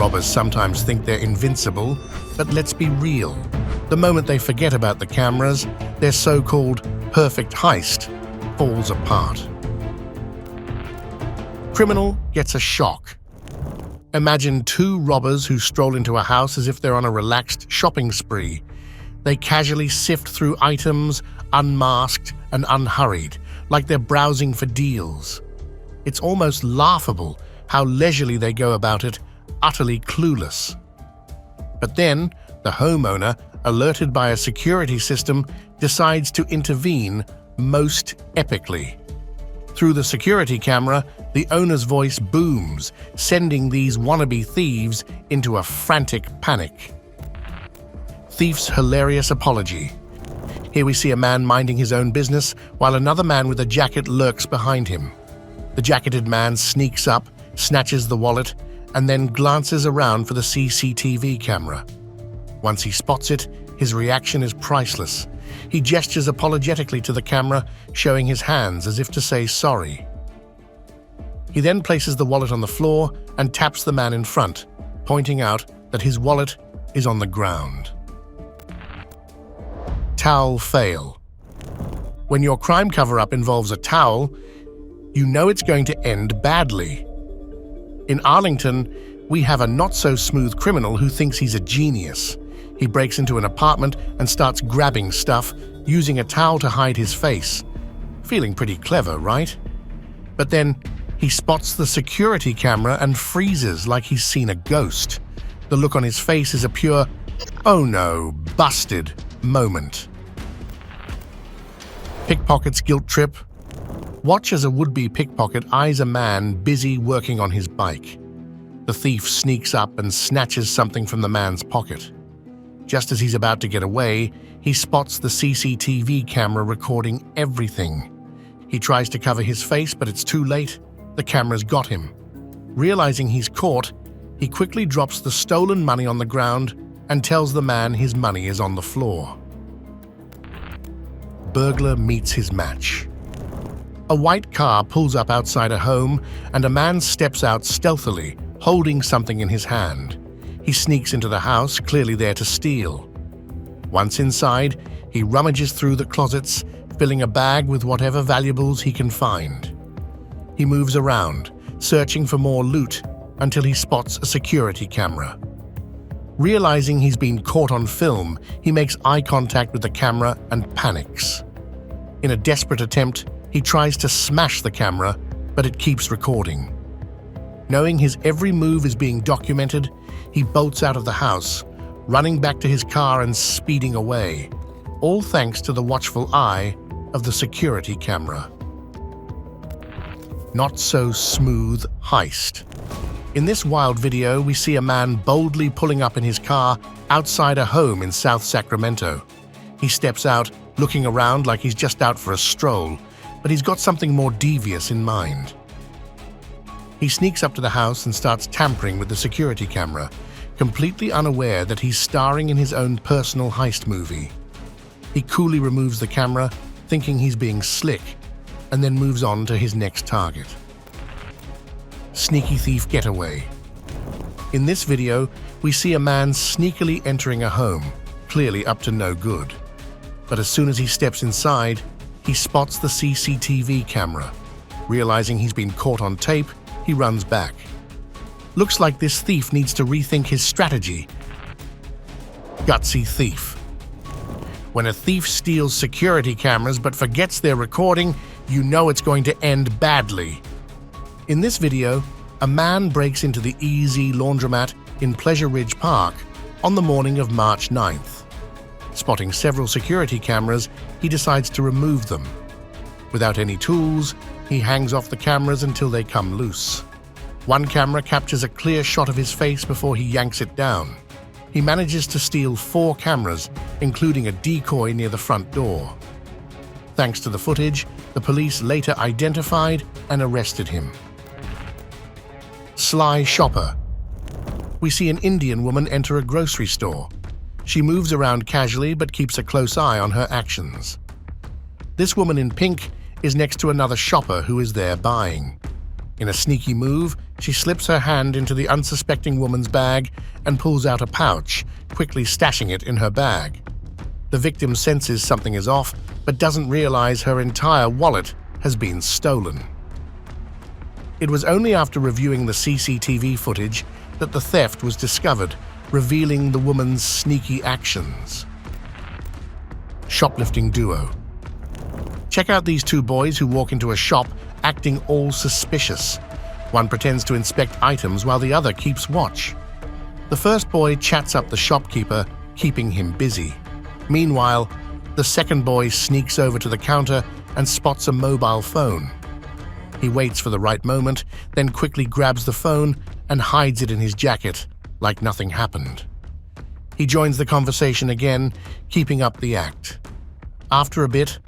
robbers sometimes think they're invincible, but let's be real. The moment they forget about the cameras, their so-called perfect heist falls apart. Criminal gets a shock. Imagine two robbers who stroll into a house as if they're on a relaxed shopping spree. They casually sift through items, unmasked and unhurried, like they're browsing for deals. It's almost laughable how leisurely they go about it, utterly clueless. But then, the homeowner, alerted by a security system, decides to intervene most epically. Through the security camera, the owner's voice booms, sending these wannabe thieves into a frantic panic. Thief's hilarious apology. Here we see a man minding his own business while another man with a jacket lurks behind him. The jacketed man sneaks up, snatches the wallet, and then glances around for the CCTV camera. Once he spots it, his reaction is priceless. He gestures apologetically to the camera, showing his hands as if to say sorry. He then places the wallet on the floor and taps the man in front, pointing out that his wallet is on the ground. Towel fail. When your crime cover-up involves a towel, you know it's going to end badly. In Arlington, we have a not-so-smooth criminal who thinks he's a genius. He breaks into an apartment and starts grabbing stuff, using a towel to hide his face. Feeling pretty clever, right? But then, he spots the security camera and freezes like he's seen a ghost. The look on his face is a pure, "Oh no, busted" moment. Pickpocket's guilt trip. Watch as a would-be pickpocket eyes a man busy working on his bike. The thief sneaks up and snatches something from the man's pocket. Just as he's about to get away, he spots the CCTV camera recording everything. He tries to cover his face, but it's too late. The camera's got him. Realizing he's caught, he quickly drops the stolen money on the ground and tells the man his money is on the floor. Burglar meets his match. A white car pulls up outside a home, and a man steps out stealthily, holding something in his hand. He sneaks into the house, clearly there to steal. Once inside, he rummages through the closets, filling a bag with whatever valuables he can find. He moves around, searching for more loot, until he spots a security camera. Realizing he's been caught on film, he makes eye contact with the camera and panics. In a desperate attempt, he tries to smash the camera, but it keeps recording. Knowing his every move is being documented, he bolts out of the house, running back to his car and speeding away, all thanks to the watchful eye of the security camera. Not so smooth heist. In this wild video, we see a man boldly pulling up in his car outside a home in South Sacramento. He steps out, looking around like he's just out for a stroll, but he's got something more devious in mind. He sneaks up to the house and starts tampering with the security camera, completely unaware that he's starring in his own personal heist movie. He coolly removes the camera, thinking he's being slick, and then moves on to his next target. Sneaky thief getaway. In this video, we see a man sneakily entering a home, clearly up to no good. But as soon as he steps inside, he spots the CCTV camera. Realizing he's been caught on tape, he runs back. Looks like this thief needs to rethink his strategy. Gutsy thief. When a thief steals security cameras but forgets their recording, you know it's going to end badly. In this video, a man breaks into the Easy Laundromat in Pleasure Ridge Park on the morning of March 9th. Spotting several security cameras, he decides to remove them. Without any tools, he hangs off the cameras until they come loose. One camera captures a clear shot of his face before he yanks it down. He manages to steal 4 cameras, including a decoy near the front door. Thanks to the footage, the police later identified and arrested him. Sly shopper. We see an Indian woman enter a grocery store. She moves around casually but keeps a close eye on her actions. This woman in pink is next to another shopper who is there buying. In a sneaky move, she slips her hand into the unsuspecting woman's bag and pulls out a pouch, quickly stashing it in her bag. The victim senses something is off, but doesn't realize her entire wallet has been stolen. It was only after reviewing the CCTV footage that the theft was discovered, revealing the woman's sneaky actions. Shoplifting duo. Check out these two boys who walk into a shop acting all suspicious. One pretends to inspect items while the other keeps watch. The first boy chats up the shopkeeper, keeping him busy. Meanwhile, the second boy sneaks over to the counter and spots a mobile phone. He waits for the right moment, then quickly grabs the phone and hides it in his jacket, like nothing happened. He joins the conversation again, keeping up the act. After a bit,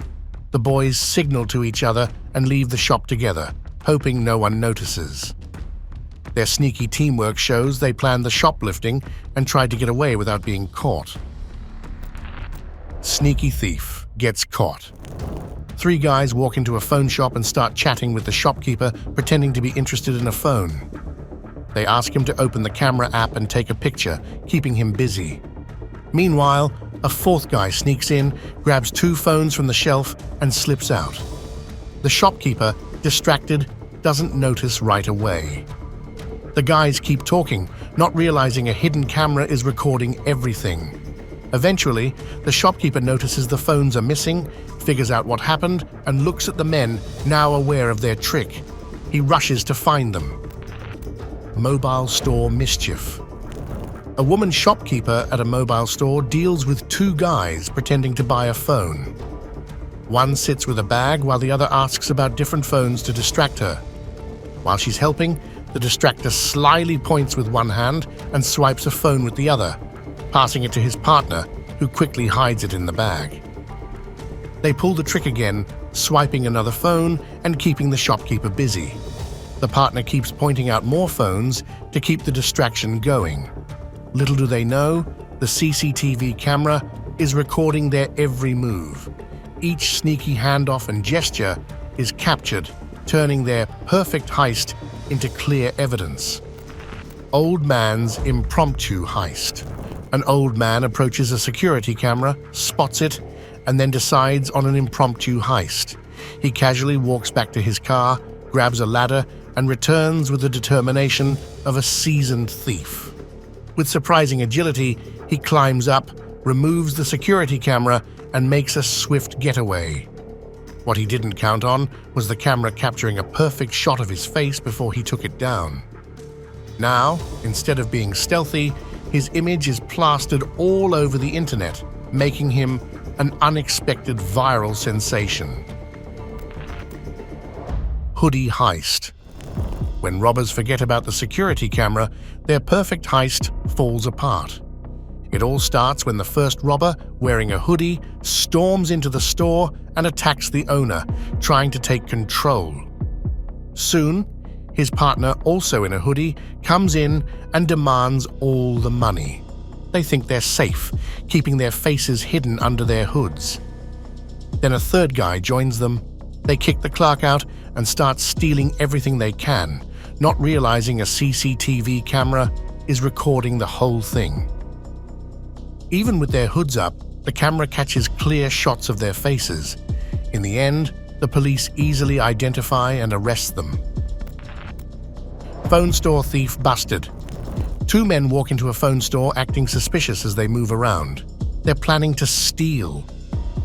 the boys signal to each other and leave the shop together, hoping no one notices. Their sneaky teamwork shows they planned the shoplifting and tried to get away without being caught. Sneaky thief gets caught. Three guys walk into a phone shop and start chatting with the shopkeeper, pretending to be interested in a phone. They ask him to open the camera app and take a picture, keeping him busy. Meanwhile, a fourth guy sneaks in, grabs two phones from the shelf, and slips out. The shopkeeper, distracted, doesn't notice right away. The guys keep talking, not realizing a hidden camera is recording everything. Eventually, the shopkeeper notices the phones are missing, figures out what happened, and looks at the men, now aware of their trick. He rushes to find them. Mobile store mischief. A woman shopkeeper at a mobile store deals with two guys pretending to buy a phone. One sits with a bag while the other asks about different phones to distract her. While she's helping, the distractor slyly points with one hand and swipes a phone with the other, passing it to his partner, who quickly hides it in the bag. They pull the trick again, swiping another phone and keeping the shopkeeper busy. The partner keeps pointing out more phones to keep the distraction going. Little do they know, the CCTV camera is recording their every move. Each sneaky handoff and gesture is captured, turning their perfect heist into clear evidence. Old man's impromptu heist. An old man approaches a security camera, spots it, and then decides on an impromptu heist. He casually walks back to his car, grabs a ladder, and returns with the determination of a seasoned thief. With surprising agility, he climbs up, removes the security camera, and makes a swift getaway. What he didn't count on was the camera capturing a perfect shot of his face before he took it down. Now, instead of being stealthy, his image is plastered all over the internet, making him an unexpected viral sensation. Hoodie heist. When robbers forget about the security camera, their perfect heist falls apart. It all starts when the first robber, wearing a hoodie, storms into the store and attacks the owner, trying to take control. Soon, his partner, also in a hoodie, comes in and demands all the money. They think they're safe, keeping their faces hidden under their hoods. Then a third guy joins them. They kick the clerk out and start stealing everything they can, not realizing a CCTV camera is recording the whole thing. Even with their hoods up, the camera catches clear shots of their faces. In the end, the police easily identify and arrest them. Phone store thief busted. Two men walk into a phone store acting suspicious as they move around. They're planning to steal.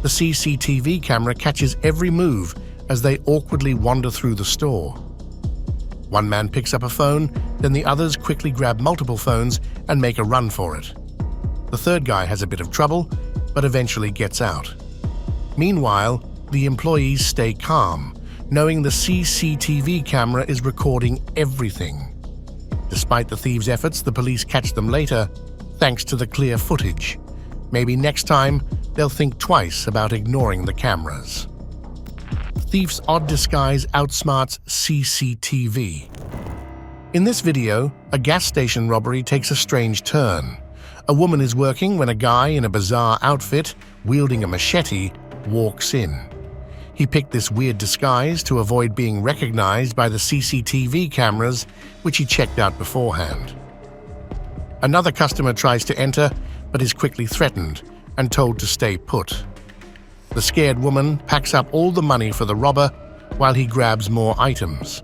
The CCTV camera catches every move as they awkwardly wander through the store. One man picks up a phone, then the others quickly grab multiple phones and make a run for it. The third guy has a bit of trouble, but eventually gets out. Meanwhile, the employees stay calm, knowing the CCTV camera is recording everything. Despite the thieves' efforts, the police catch them later, thanks to the clear footage. Maybe next time, they'll think twice about ignoring the cameras. Thief's odd disguise outsmarts CCTV. In this video, a gas station robbery takes a strange turn. A woman is working when a guy in a bizarre outfit, wielding a machete, walks in. He picked this weird disguise to avoid being recognized by the CCTV cameras, which he checked out beforehand. Another customer tries to enter, but is quickly threatened and told to stay put. The scared woman packs up all the money for the robber while he grabs more items.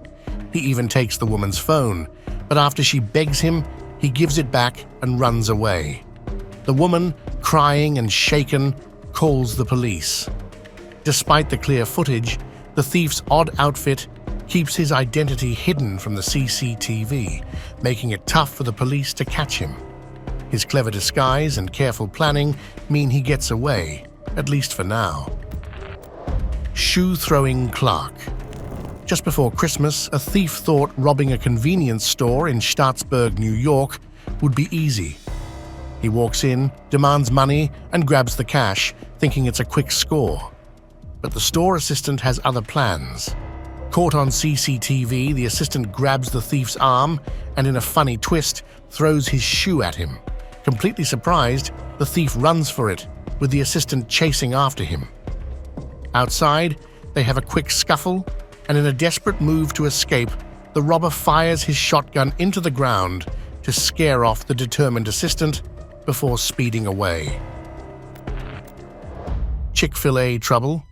He even takes the woman's phone, but after she begs him, he gives it back and runs away. The woman, crying and shaken, calls the police. Despite the clear footage, the thief's odd outfit keeps his identity hidden from the CCTV, making it tough for the police to catch him. His clever disguise and careful planning mean he gets away, at least for now. Shoe-throwing clerk. Just before Christmas, a thief thought robbing a convenience store in Staatsburg, New York, would be easy. He walks in, demands money, and grabs the cash, thinking it's a quick score. But the store assistant has other plans. Caught on CCTV, the assistant grabs the thief's arm and, in a funny twist, throws his shoe at him. Completely surprised, the thief runs for it, with the assistant chasing after him. Outside, they have a quick scuffle, and in a desperate move to escape, the robber fires his shotgun into the ground to scare off the determined assistant before speeding away. Chick-fil-A trouble.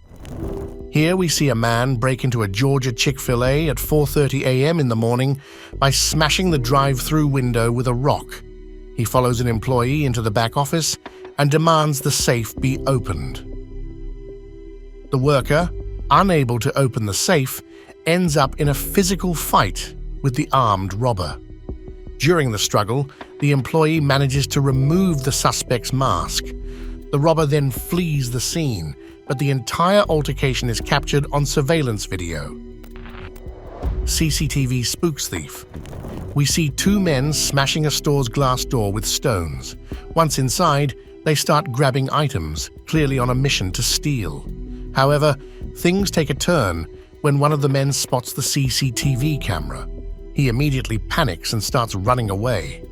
Here we see a man break into a Georgia Chick-fil-A at 4:30 a.m. in the morning by smashing the drive-through window with a rock. He follows an employee into the back office and demands the safe be opened. The worker, unable to open the safe, ends up in a physical fight with the armed robber. During the struggle, the employee manages to remove the suspect's mask. The robber then flees the scene, but the entire altercation is captured on surveillance video. CCTV spooks thief. We see two men smashing a store's glass door with stones. Once inside, they start grabbing items, clearly on a mission to steal. However, things take a turn when one of the men spots the CCTV camera. He immediately panics and starts running away.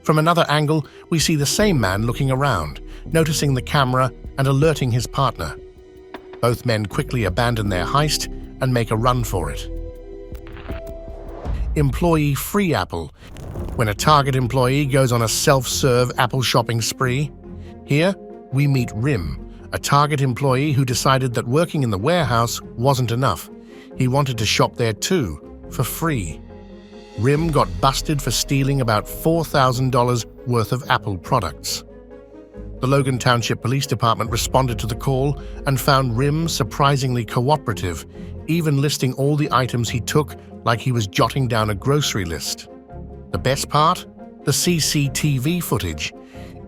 From another angle, we see the same man looking around, noticing the camera and alerting his partner. Both men quickly abandon their heist and make a run for it. Employee free Apple. When a Target employee goes on a self-serve Apple shopping spree. Here, we meet Rim, a Target employee who decided that working in the warehouse wasn't enough. He wanted to shop there too, for free. Rim got busted for stealing about $4,000 worth of Apple products. The Logan Township Police Department responded to the call and found Rim surprisingly cooperative, even listing all the items he took like he was jotting down a grocery list. The best part? The CCTV footage.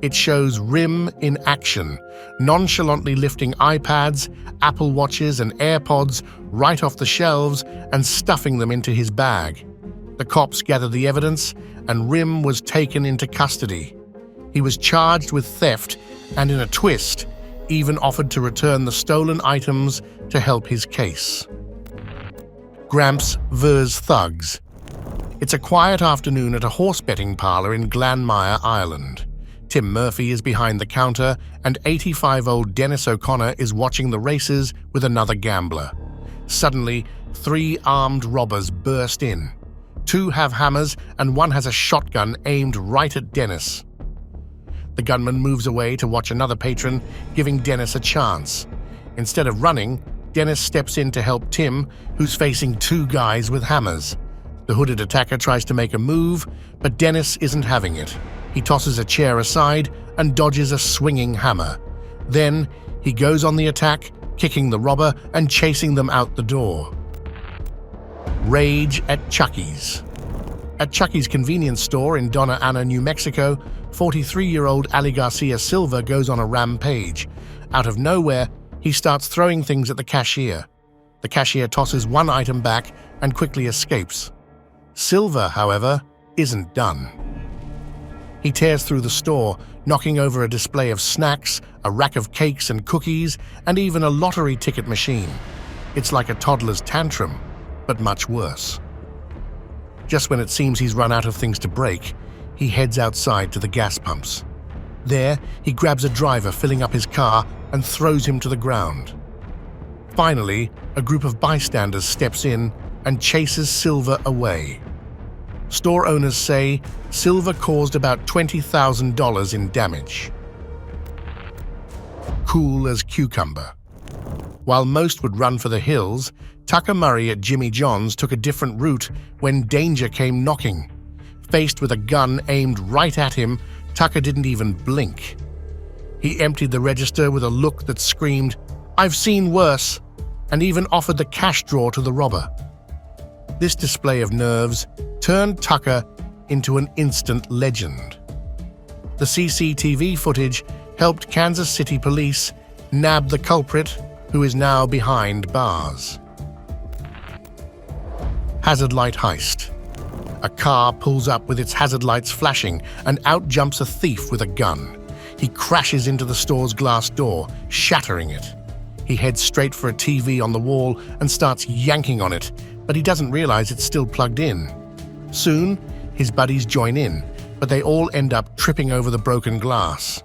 It shows Rim in action, nonchalantly lifting iPads, Apple Watches, and AirPods right off the shelves and stuffing them into his bag. The cops gathered the evidence, and Rim was taken into custody. He was charged with theft and, in a twist, even offered to return the stolen items to help his case. Gramps vs. Thugs. It's a quiet afternoon at a horse betting parlor in Glanmire, Ireland. Tim Murphy is behind the counter, and 85-year-old Dennis O'Connor is watching the races with another gambler. Suddenly, 3 armed robbers burst in. 2 have hammers, and 1 has a shotgun aimed right at Dennis. The gunman moves away to watch another patron, giving Dennis a chance. Instead of running, Dennis steps in to help Tim, who's facing 2 guys with hammers. The hooded attacker tries to make a move, but Dennis isn't having it. He tosses a chair aside and dodges a swinging hammer. Then, he goes on the attack, kicking the robber and chasing them out the door. Rage at Chucky's. At Chucky's convenience store in Donna Ana, New Mexico, 43-year-old Ali Garcia Silva goes on a rampage. Out of nowhere, he starts throwing things at the cashier. The cashier tosses one item back and quickly escapes. Silva, however, isn't done. He tears through the store, knocking over a display of snacks, a rack of cakes and cookies, and even a lottery ticket machine. It's like a toddler's tantrum, but much worse. Just when it seems he's run out of things to break, he heads outside to the gas pumps. There, he grabs a driver filling up his car and throws him to the ground. Finally, a group of bystanders steps in and chases Silver away. Store owners say Silver caused about $20,000 in damage. Cool as cucumber. While most would run for the hills, Tucker Murray at Jimmy John's took a different route when danger came knocking. Faced with a gun aimed right at him, Tucker didn't even blink. He emptied the register with a look that screamed, "I've seen worse," and even offered the cash drawer to the robber. This display of nerves turned Tucker into an instant legend. The CCTV footage helped Kansas City police nab the culprit, who is now behind bars. Hazard light heist. A car pulls up with its hazard lights flashing, and out jumps a thief with a gun. He crashes into the store's glass door, shattering it. He heads straight for a TV on the wall and starts yanking on it, but he doesn't realize it's still plugged in. Soon, his buddies join in, but they all end up tripping over the broken glass.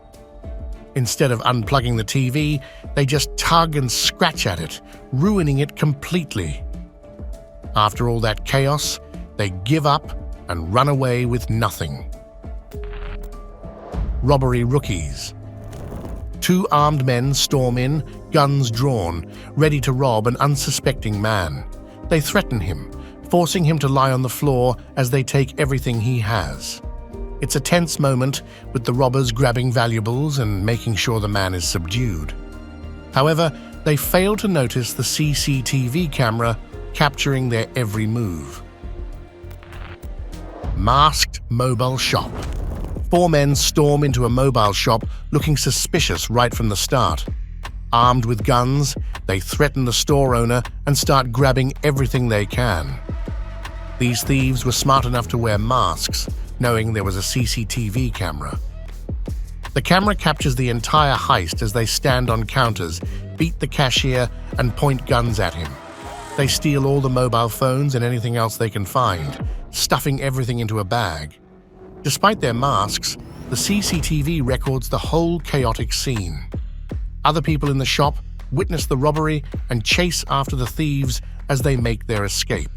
Instead of unplugging the TV, they just tug and scratch at it, ruining it completely. After all that chaos, they give up and run away with nothing. Robbery rookies. Two armed men storm in, guns drawn, ready to rob an unsuspecting man. They threaten him, forcing him to lie on the floor as they take everything he has. It's a tense moment, with the robbers grabbing valuables and making sure the man is subdued. However, they fail to notice the CCTV camera capturing their every move. Masked mobile shop. Four men storm into a mobile shop looking suspicious right from the start. Armed with guns, they threaten the store owner and start grabbing everything they can. These thieves were smart enough to wear masks, knowing there was a CCTV camera. The camera captures the entire heist as they stand on counters, beat the cashier, and point guns at him. They steal all the mobile phones and anything else they can find, stuffing everything into a bag. Despite their masks, the CCTV records the whole chaotic scene. Other people in the shop witness the robbery and chase after the thieves as they make their escape.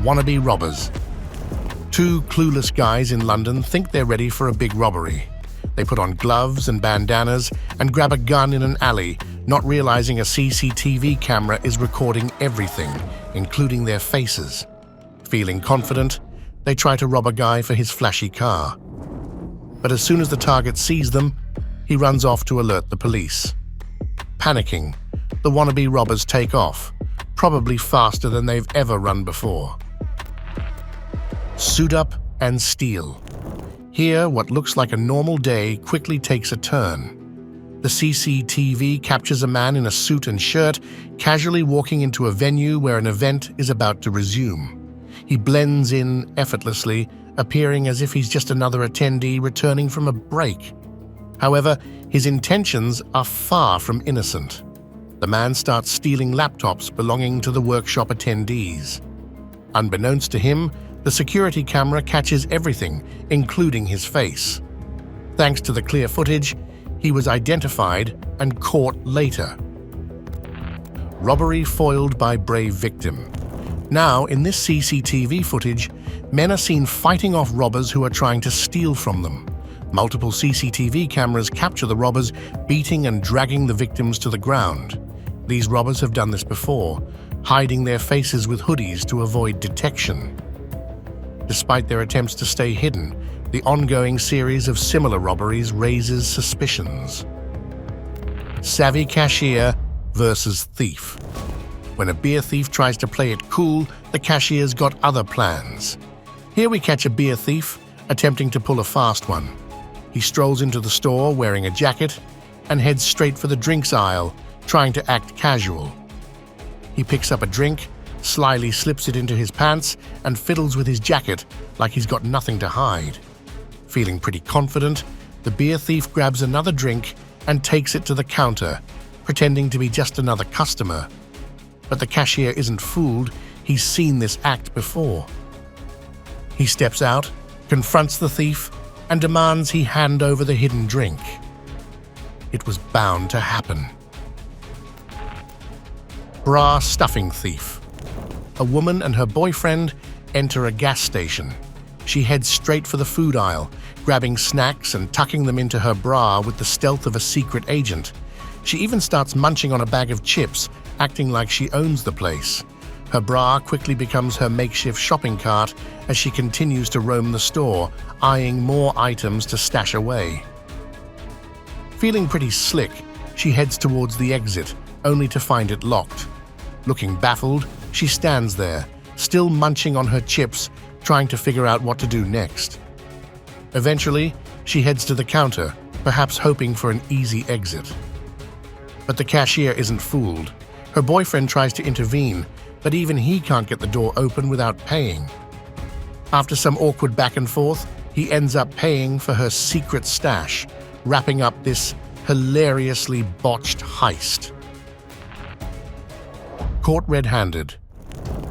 Wannabe robbers. Two clueless guys in London think they're ready for a big robbery. They put on gloves and bandanas and grab a gun in an alley, not realizing a CCTV camera is recording everything, including their faces. Feeling confident, they try to rob a guy for his flashy car. But as soon as the target sees them, he runs off to alert the police. Panicking, the wannabe robbers take off, probably faster than they've ever run before. Suit up and steal. Here, what looks like a normal day quickly takes a turn. The CCTV captures a man in a suit and shirt casually walking into a venue where an event is about to resume. He blends in effortlessly, appearing as if he's just another attendee returning from a break. However, his intentions are far from innocent. The man starts stealing laptops belonging to the workshop attendees. Unbeknownst to him, the security camera catches everything, including his face. Thanks to the clear footage, he was identified and caught later. Robbery foiled by brave victim. Now, in this CCTV footage, men are seen fighting off robbers who are trying to steal from them. Multiple CCTV cameras capture the robbers beating and dragging the victims to the ground. These robbers have done this before, hiding their faces with hoodies to avoid detection. Despite their attempts to stay hidden, the ongoing series of similar robberies raises suspicions. Savvy cashier versus thief. When a beer thief tries to play it cool, the cashier's got other plans. Here we catch a beer thief attempting to pull a fast one. He strolls into the store wearing a jacket and heads straight for the drinks aisle, trying to act casual. He picks up a drink, slyly slips it into his pants, and fiddles with his jacket like he's got nothing to hide. Feeling pretty confident, the beer thief grabs another drink and takes it to the counter, pretending to be just another customer. But the cashier isn't fooled, he's seen this act before. He steps out, confronts the thief, and demands he hand over the hidden drink. It was bound to happen. Bra stuffing thief. A woman and her boyfriend enter a gas station. She heads straight for the food aisle, grabbing snacks and tucking them into her bra with the stealth of a secret agent. She even starts munching on a bag of chips, acting like she owns the place. Her bra quickly becomes her makeshift shopping cart as she continues to roam the store, eyeing more items to stash away. Feeling pretty slick, she heads towards the exit, only to find it locked. Looking baffled, she stands there, still munching on her chips, trying to figure out what to do next. Eventually, she heads to the counter, perhaps hoping for an easy exit. But the cashier isn't fooled. Her boyfriend tries to intervene, but even he can't get the door open without paying. After some awkward back and forth, he ends up paying for her secret stash, wrapping up this hilariously botched heist. Caught red-handed.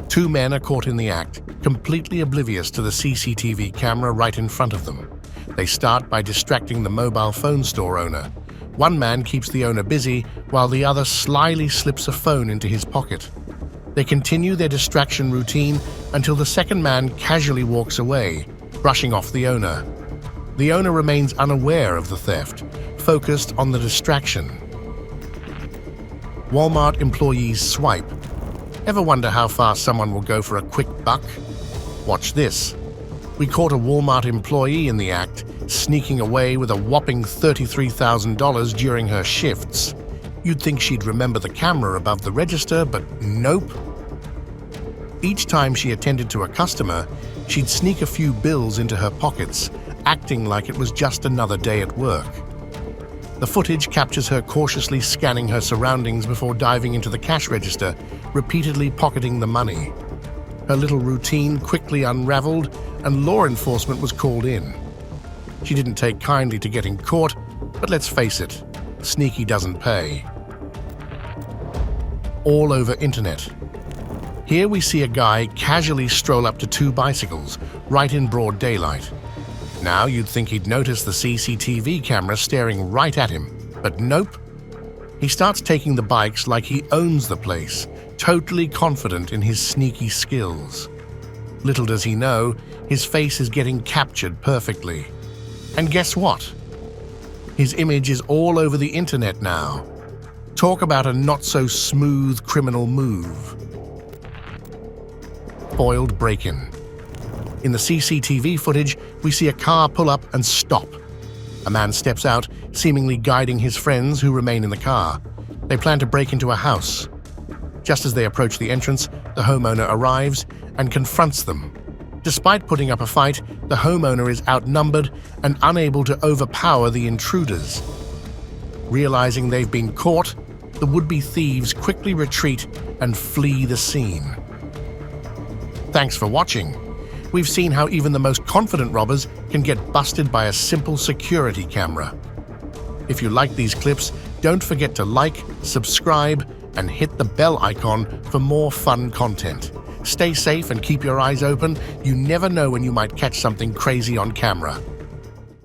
Two men are caught in the act, completely oblivious to the CCTV camera right in front of them. They start by distracting the mobile phone store owner. One man keeps the owner busy, while the other slyly slips a phone into his pocket. They continue their distraction routine until the second man casually walks away, brushing off the owner. The owner remains unaware of the theft, focused on the distraction. Walmart employees swipe. Ever wonder how far someone will go for a quick buck? Watch this. We caught a Walmart employee in the act, sneaking away with a whopping $33,000 during her shifts. You'd think she'd remember the camera above the register, but nope. Each time she attended to a customer, she'd sneak a few bills into her pockets, acting like it was just another day at work. The footage captures her cautiously scanning her surroundings before diving into the cash register, repeatedly pocketing the money. Her little routine quickly unraveled, and law enforcement was called in. She didn't take kindly to getting caught, but let's face it, sneaky doesn't pay. All over internet. Here we see a guy casually stroll up to two bicycles, right in broad daylight. Now you'd think he'd notice the CCTV camera staring right at him, but nope. He starts taking the bikes like he owns the place, totally confident in his sneaky skills. Little does he know, his face is getting captured perfectly. And guess what? His image is all over the internet now. Talk about a not-so-smooth criminal move. Foiled break-in. In the CCTV footage, we see a car pull up and stop. A man steps out, seemingly guiding his friends who remain in the car. They plan to break into a house. Just as they approach the entrance, the homeowner arrives and confronts them. Despite putting up a fight, the homeowner is outnumbered and unable to overpower the intruders. Realizing they've been caught, the would-be thieves quickly retreat and flee the scene. Thanks for watching. We've seen how even the most confident robbers can get busted by a simple security camera. If you like these clips, don't forget to like, subscribe, and hit the bell icon for more fun content. Stay safe and keep your eyes open. You never know when you might catch something crazy on camera.